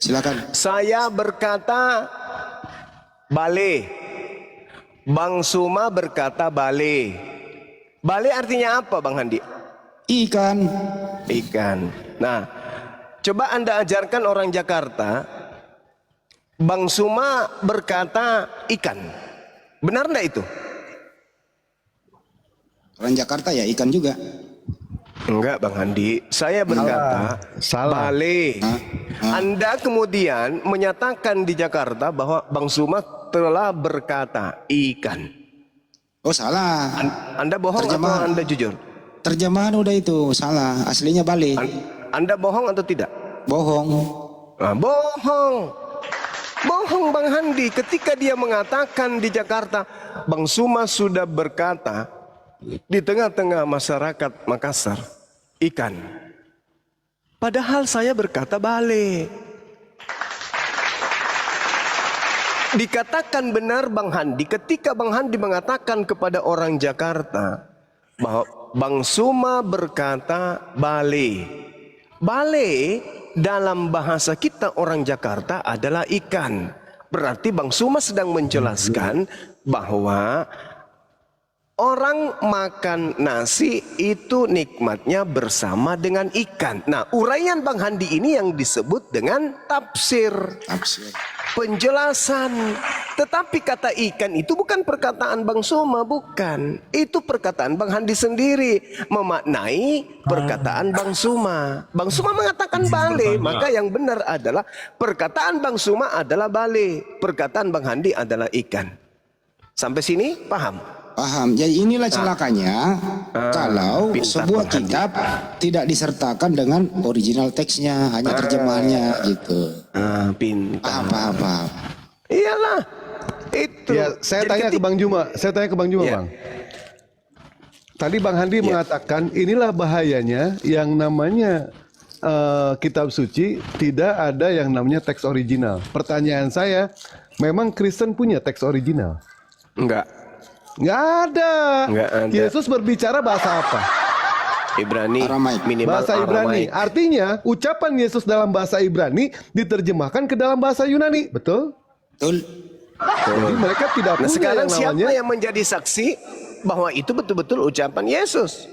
silakan. Saya berkata bale. Bang Suma berkata bale. Bale artinya apa Bang Handi? Ikan. Nah, coba Anda ajarkan orang Jakarta. Bang Suma berkata ikan. Benar enggak itu? Orang Jakarta ya ikan juga. Enggak Bang Handi, saya berkata Salah. bale. Anda kemudian menyatakan di Jakarta bahwa Bang Suma telah berkata ikan. Oh, salah. Anda bohong Terjemahan. atau Anda jujur? Terjemahan udah itu salah. Aslinya balik. Anda bohong atau tidak? Bohong. Nah, bohong Bang Handi ketika dia mengatakan di Jakarta Bang Suma sudah berkata di tengah-tengah masyarakat Makassar ikan, padahal saya berkata bale. Dikatakan benar Bang Handi ketika Bang Handi mengatakan kepada orang Jakarta bahwa Bang Suma berkata bale. Bale dalam bahasa kita orang Jakarta adalah ikan. Berarti Bang Suma sedang menjelaskan bahwa orang makan nasi itu nikmatnya bersama dengan ikan. Nah, uraian Bang Handi ini yang disebut dengan tafsir. Penjelasan. Tetapi kata ikan itu bukan perkataan Bang Suma, bukan. Itu perkataan Bang Handi sendiri memaknai perkataan Bang Suma. Bang Suma mengatakan bale, maka yang benar adalah perkataan Bang Suma adalah bale, perkataan Bang Handi adalah ikan. Sampai sini paham? Paham. Jadi inilah celakanya kalau sebuah kitab tidak disertakan dengan original teksnya, hanya terjemahannya gitu. Pintar. Paham. Iyalah. Itu. Ya, saya tanya ke Bang Juma, Bang. Tadi Bang Handi mengatakan inilah bahayanya yang namanya kitab suci tidak ada yang namanya teks original. Pertanyaan saya, memang Kristen punya teks original? Enggak. Nggak ada. Nggak ada. Yesus berbicara bahasa apa? Ibrani, Aramaik. minimal Bahasa Ibrani. Aramaik. Artinya ucapan Yesus dalam bahasa Ibrani diterjemahkan ke dalam bahasa Yunani. Betul? Betul. Jadi mereka tidak Nah punya sekarang yang siapa namanya yang menjadi saksi bahwa itu betul-betul ucapan Yesus?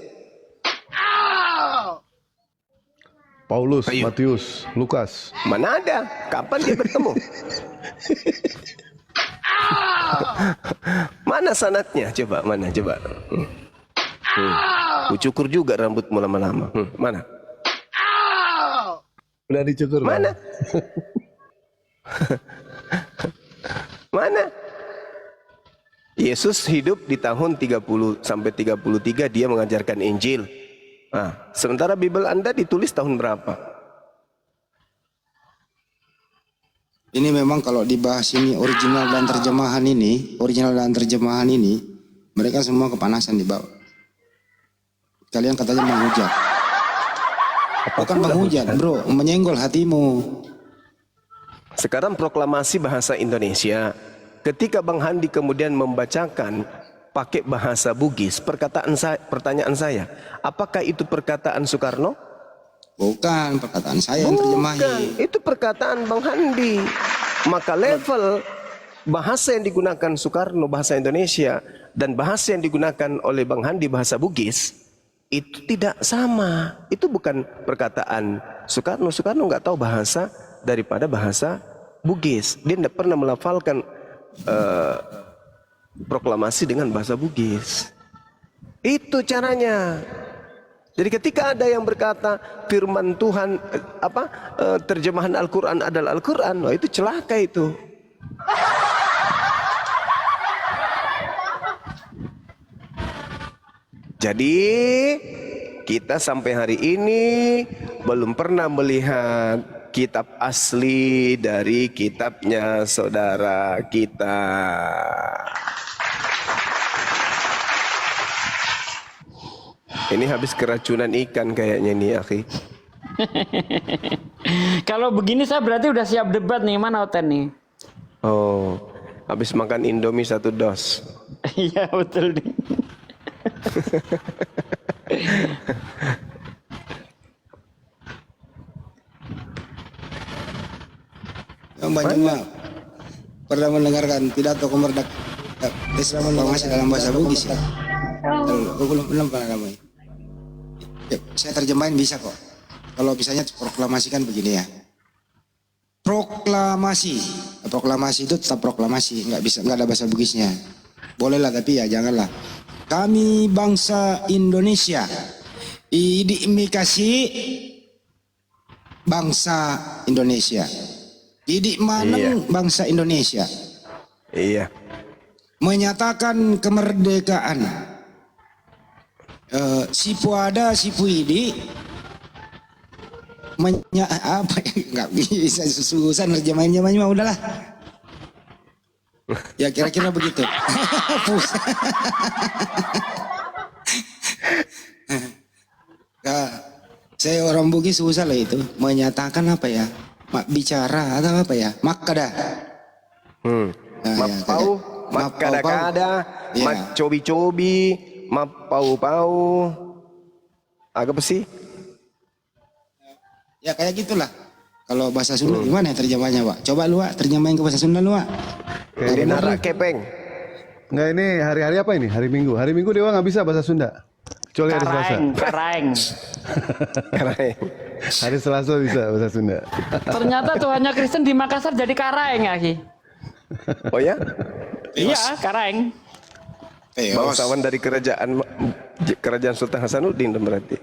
Paulus, Ayo. Matius, Lukas. Mana ada? Kapan dia bertemu? Mana sanadnya? Coba, mana? Coba. Ku cukur juga rambutmu lama-lama. Mana? Udah dicukur. Bang? Mana? Mana? Yesus hidup di tahun 30 sampai 33 dia mengajarkan Injil. Nah, sementara Bible Anda ditulis tahun berapa? Ini memang kalau dibahas ini original dan terjemahan ini, mereka semua kepanasan di bawah. Kalian katanya menghujat. Bukan menghujat, bro, menyenggol hatimu. Sekarang proklamasi bahasa Indonesia. Ketika Bang Handi kemudian membacakan pakai bahasa Bugis, pertanyaan saya, apakah itu perkataan Soekarno? Bukan, perkataan saya yang terjemahin. Bukan, itu perkataan Bang Handi. Maka level bahasa yang digunakan Soekarno, bahasa Indonesia, dan bahasa yang digunakan oleh Bang Handi, bahasa Bugis, itu tidak sama. Itu bukan perkataan Soekarno. Soekarno nggak tahu bahasa daripada bahasa Bugis. Dia tidak pernah melafalkan proklamasi dengan bahasa Bugis. Itu caranya. Jadi ketika ada yang berkata firman Tuhan terjemahan Al-Qur'an adalah Al-Qur'an, oh itu celaka itu. Jadi kita sampai hari ini belum pernah melihat kitab asli dari kitabnya saudara kita. Ini habis keracunan ikan kayaknya nih, akhi. Kalau begini saya berarti udah siap debat nih, mana Oten nih? Oh, habis makan Indomie 1 dos. Iya betul nih. Yang banyak mah pernah mendengarkan pidato kemerdekaan Islam masih dalam bahasa Bugis ya? Belum pernah namanya. Ya, saya terjemahin bisa kok. Kalau misalnya proklamasikan begini ya. Proklamasi itu tetap proklamasi, nggak ada bahasa Bugisnya. Bolehlah tapi ya janganlah. Kami bangsa Indonesia, idikmikasi bangsa Indonesia. Idik maneng bangsa Indonesia. Iya. Menyatakan kemerdekaan. Sipu ada, sipu idi. Nggak bisa susah nerjemahinnya mah udahlah. Ya kira-kira begitu. Saya orang Bugis susah lah itu. Menyatakan apa ya? Bicara atau apa ya? Makada. Mapau, makada-kada, macobi-cobi, mapau-pau. Agak apa sih? Ya kayak gitulah. Kalau bahasa Sunda gimana terjemahnya, Pak? Coba lu, Pak, terjemahin ke bahasa Sunda lu, Pak. Kayak nara kepeng. Nggak, ini hari-hari apa ini? Hari Minggu. Hari Minggu Dewa nggak bisa bahasa Sunda. Kecuali hari Selasa. Karaeng. Hari Selasa bisa bahasa Sunda. Ternyata Tuhannya Kristen di Makassar jadi Karaeng ya, Ki? Oh ya? Iya, Karaeng. Bangsawan dari kerajaan Sultan Hasanuddin berarti.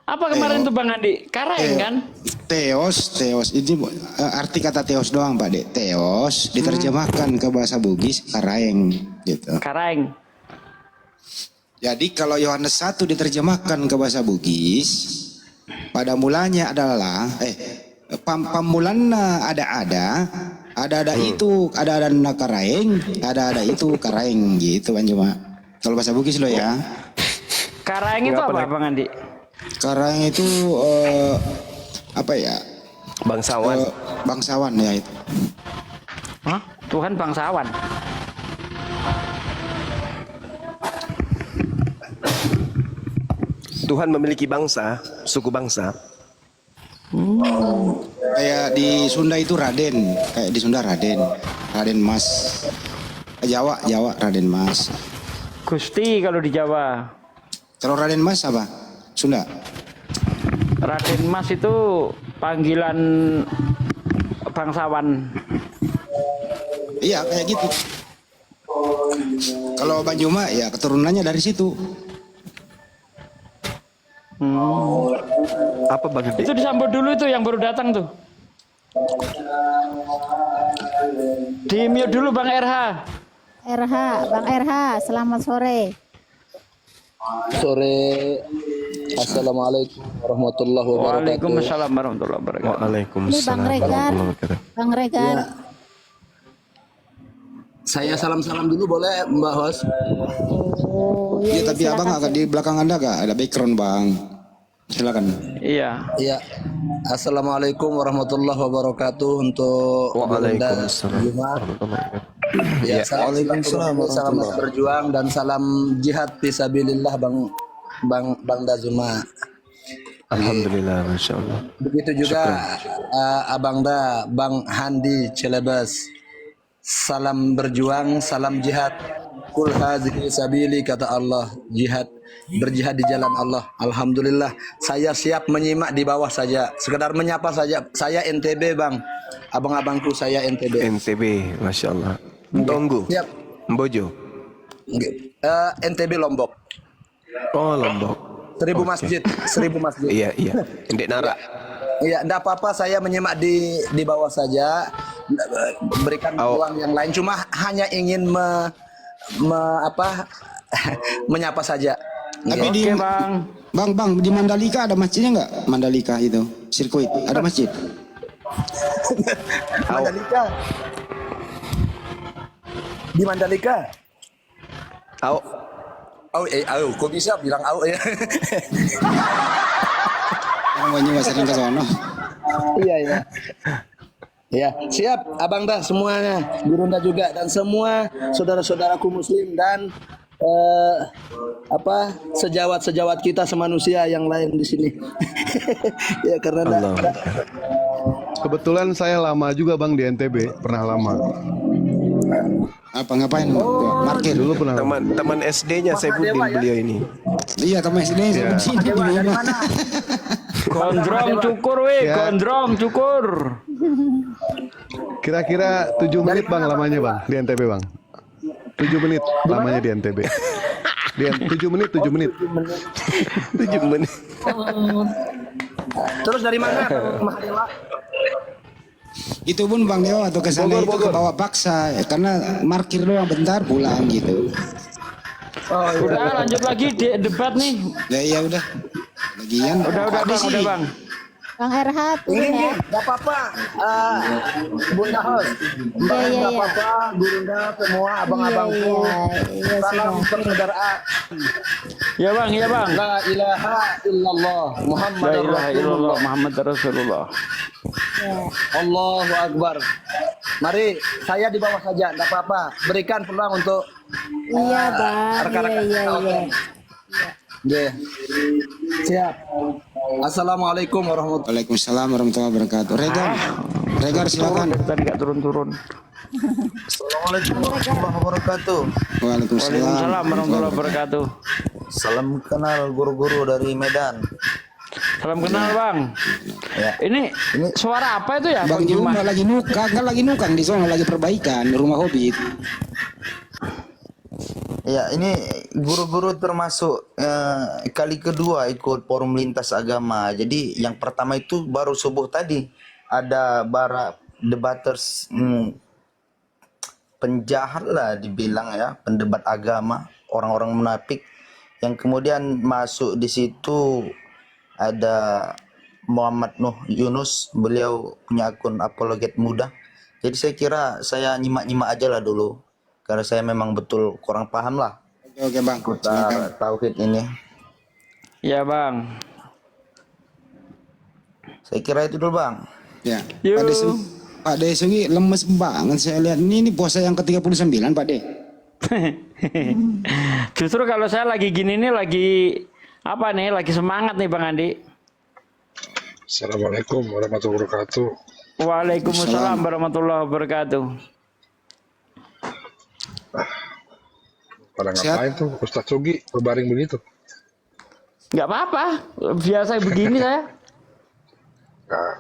Apa kemarin tuh Bang Andi? Karaeng kan? Teos. Ini arti kata teos doang, Pak Dek. Teos diterjemahkan ke bahasa Bugis Karaeng gitu. Karaeng. Jadi kalau Yohanes 1 diterjemahkan ke bahasa Bugis, pada mulanya adalah pamulanna ada itu, ada Karaeng, ada itu Karaeng gitu kan cuma. Kalau bahasa Bugis lo ya. Karang itu apa Bang Andi? Karang itu apa ya? Bangsawan. Bangsawan ya itu. Hah? Tuhan bangsawan. Tuhan memiliki bangsa, suku bangsa. Kayak di Sunda itu Raden, kayak di Sunda Raden, Raden Mas. Jawa Raden Mas. Gusti kalau di Jawa. Kalau Raden Mas apa? Sunda. Raden Mas itu panggilan bangsawan. Iya kayak gitu. Kalau Banjuma ya keturunannya dari situ. Apa Bang Andi? Itu disambut dulu itu yang baru datang tuh. Di mute dulu Bang RH. Bang RH, selamat sore. Sore. Assalamualaikum warahmatullahi wabarakatuh. Waalaikumsalam warahmatullahi wabarakatuh. Ini Waalaikumsalam Bang Regar. warahmatullahi wabarakatuh. Bang Regar. Saya salam-salam dulu boleh Mbak Hos? Oh, Iya iya, tapi abang agak di belakang anda gak ada background bang. Silakan. Iya. Iya. Assalamualaikum warahmatullahi wabarakatuh untuk Waalaikumsalam Jumat. warahmatullahi wabarakatuh. Ya, salam berjuang dan salam jihad fisabilillah Bang Dazuma. Alhamdulillah, masya Allah. Begitu juga Abang Da, Bang Handi Celebes. Salam berjuang, salam jihad. Kul hadhihi sabili kata Allah, jihad, berjihad di jalan Allah. Alhamdulillah, saya siap menyimak di bawah saja, sekedar menyapa saja. Saya NTB Bang, abang-abangku saya NTB. NTB, masya Allah. Tunggu. Siap. Mbojo. NTB Lombok. Oh Lombok. 1000 masjid, 1000 masjid. Iya. Ndek Nara. Iya, enggak apa-apa, saya menyimak di bawah saja, berikan peluang yang lain. Cuma hanya ingin menyapa saja. Tapi di Bang di Mandalika ada masjidnya nggak? Mandalika itu sirkuit ada masjid. Mandalika. Di Mandalika. Au. Kok bisa bilang au ya? Orang Banyumas sering ke sono. Iya. Ya, siap Abang dah semuanya, Gurunda juga dan semua saudara-saudaraku muslim dan sejawat kita semanusia yang lain di sini. Ya karena Kebetulan saya lama juga Bang di NTB, pernah lama. Apa ngapain? Parkir Dulu pernah. Teman SD-nya Saifuddin beliau ini. Iya teman SD Iya. sini di rumah. Gondrong cukur Ya. gondrong cukur. Kira-kira 7 menit Bang lamanya Bang di NTB Bang. 7 menit lamanya di NTB. 7 menit. 7 menit. terus dari mana? Itu pun Bang Dewa atau ke sana itu ke bawah paksa ya, karena markir doang bentar pulang gitu. Udah lanjut lagi debat nih. Ya udah. Lagian Udah Bang. Bang RH turun Ini ya. enggak apa-apa. Bunda Hos. Mbak Iya. enggak apa-apa, Gurunda semua abang-abangku. Iya, Salam sudah. persaudaraan. Ya Bang. La ilaha illallah La Muhammadur ilaha illallah Rasulullah. Muhammad Rasulullah. Ya. Allahu Akbar. Mari, saya di bawah saja, enggak apa-apa. Berikan peluang untuk Iya Bang. rekan-rekan Iya. Oke. Siap. Assalamualaikum warahmatullahi Waalaikumsalam warahmatullahi wabarakatuh. Regar silakan. Tadi gak turun. Assalamualaikum warahmatullahi wabarakatuh. Waalaikumsalam. Waalaikumsalam warahmatullahi wabarakatuh. Salam kenal guru-guru dari Medan. Salam kenal Bang. Ya. Ini suara apa itu ya? Bang Juma? Juma lagi nukang di sana lagi perbaikan rumah Hobbit. Ya, ini guru-guru termasuk kali kedua ikut forum lintas agama. Jadi yang pertama itu baru subuh tadi ada debaters penjahat lah dibilang ya, pendebat agama, orang-orang munafik yang kemudian masuk di situ. Ada Muhammad Nuh Yunus, beliau punya akun apologet muda. Jadi saya kira saya nyimak-nyimak aja lah dulu, karena saya memang betul kurang paham lah Oke Bang, silakan. Putar tauhid ini. Ya bang. Saya kira itu dulu Bang. Ya. Yuk. Pak De Sugi lemes banget saya lihat. Ini puasa yang ke-39 Pak De. Justru kalau saya lagi gini nih lagi apa nih? Lagi semangat nih Bang Andi. Assalamualaikum warahmatullahi wabarakatuh. Waalaikumsalam warahmatullahi wabarakatuh. Pada ngapain tuh Ustadz Sugi berbaring begitu? Nggak apa-apa, biasa begini saya.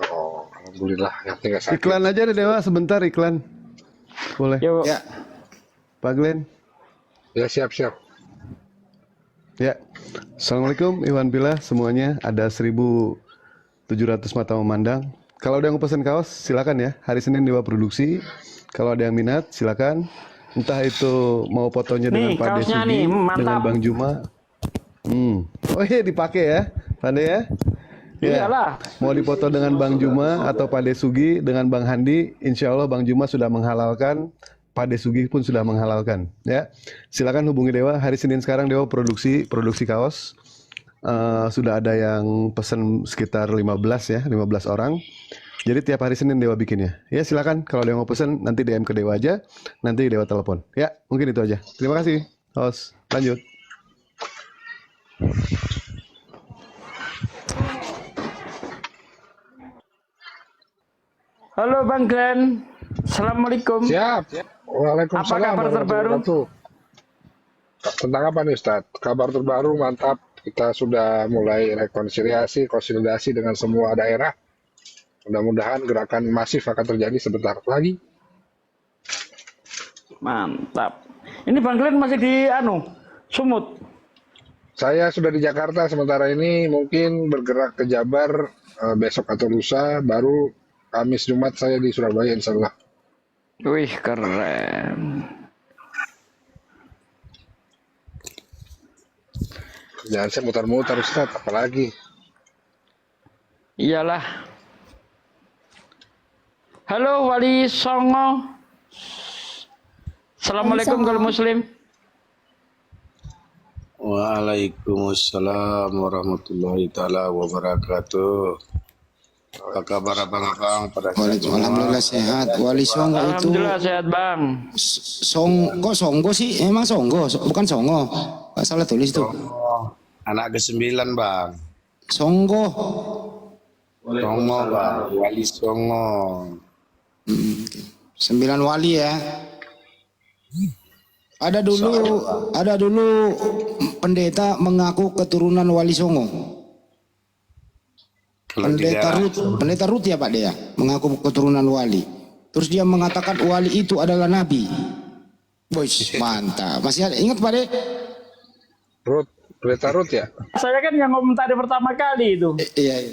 Oh, alhamdulillah yang tinggal sakit. Iklan aja deh Dewa, sebentar iklan. Boleh. Yuk. Ya. Pak Glenn. Ya siap-siap. Ya. Assalamualaikum Iwan Bila semuanya. Ada 1.700 mata memandang. Kalau ada yang mau pesan kaos silakan ya. Hari Senin Dewa Produksi. Kalau ada yang minat silakan. Entah itu mau fotonya dengan Nih, Pak kaosnya Desugi, nih, mantap. dengan Bang Juma. Oh iya dipakai ya, Pande ya. Ya. Iyalah. Mau dipoto dengan Bang Juma atau Pak Desugi dengan Bang Handi, insya Allah Bang Juma sudah menghalalkan, Pak Desugi pun sudah menghalalkan. Ya, silakan hubungi Dewa. Hari Senin sekarang Dewa produksi kaos. Sudah ada yang pesen sekitar 15 ya, 15 orang. Jadi tiap hari Senin Dewa bikinnya. Ya silakan kalau ada yang mau pesen nanti DM ke Dewa aja, nanti Dewa telepon. Ya mungkin itu aja. Terima kasih, host. Lanjut. Halo Bang Glenn, assalamualaikum. Siap. Waalaikumsalam. Apa kabar terbaru? Tentang apa nih Ustadz? Kabar terbaru mantap. Kita sudah mulai rekonsiliasi, konsolidasi dengan semua daerah. Mudah-mudahan gerakan masif akan terjadi sebentar lagi. Mantap. Ini Bang Glenn masih di Sumut. Saya sudah di Jakarta sementara ini, mungkin bergerak ke Jabar besok atau lusa, baru Kamis Jumat saya di Surabaya insya Allah. Wih keren. Jangan saya mutar-mutar Ustadz, apalagi. Iyalah. Halo Wali Songo. Assalamualaikum kalau Muslim. Waalaikumsalam warahmatullahi taala wabarakatuh. Apa kabar abang-abang pada saat Alhamdulillah sehat. Wali Songo itu. Alhamdulillah sehat Bang. Kok Songgo sih? Emang Songgo, bukan Songo. Nggak salah tulis tuh. anak ke-9 bang. Songgo. Songo bang, Wali Songo. 9 wali ya. Ada dulu pendeta mengaku keturunan Wali Songo. Pendeta Rut ya Pak Dea, mengaku keturunan wali. Terus dia mengatakan wali itu adalah nabi. Boys, mantap. Masih ada ingat Pak De? Pendeta Rut ya? Saya kan yang komentari pertama kali itu. Iya.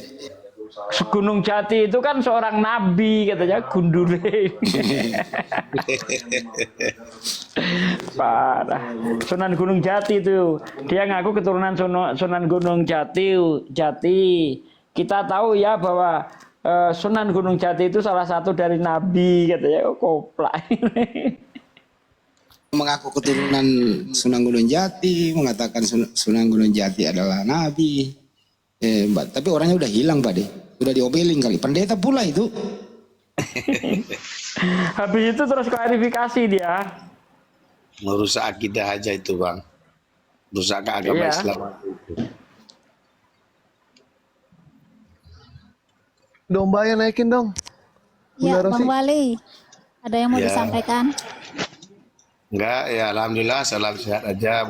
Gunung Jati itu kan seorang nabi katanya gundure. Parah. Sunan Gunung Jati itu dia ngaku keturunan Sunan Gunung Jati. Kita tahu ya bahwa Sunan Gunung Jati itu salah satu dari nabi katanya. Koplak. Mengaku keturunan Sunan Gunung Jati, mengatakan Sunan Gunung Jati adalah nabi. Tapi orangnya udah hilang Pak De, udah diomelin kali. Pendeta pula itu. Habis itu terus klarifikasi dia. Merusak akidah aja itu bang. Merusak agama Islam. Dombanya naikin dong. Ya Bang Wali, ada yang mau Ya. disampaikan? Enggak, ya alhamdulillah salam sehat aja.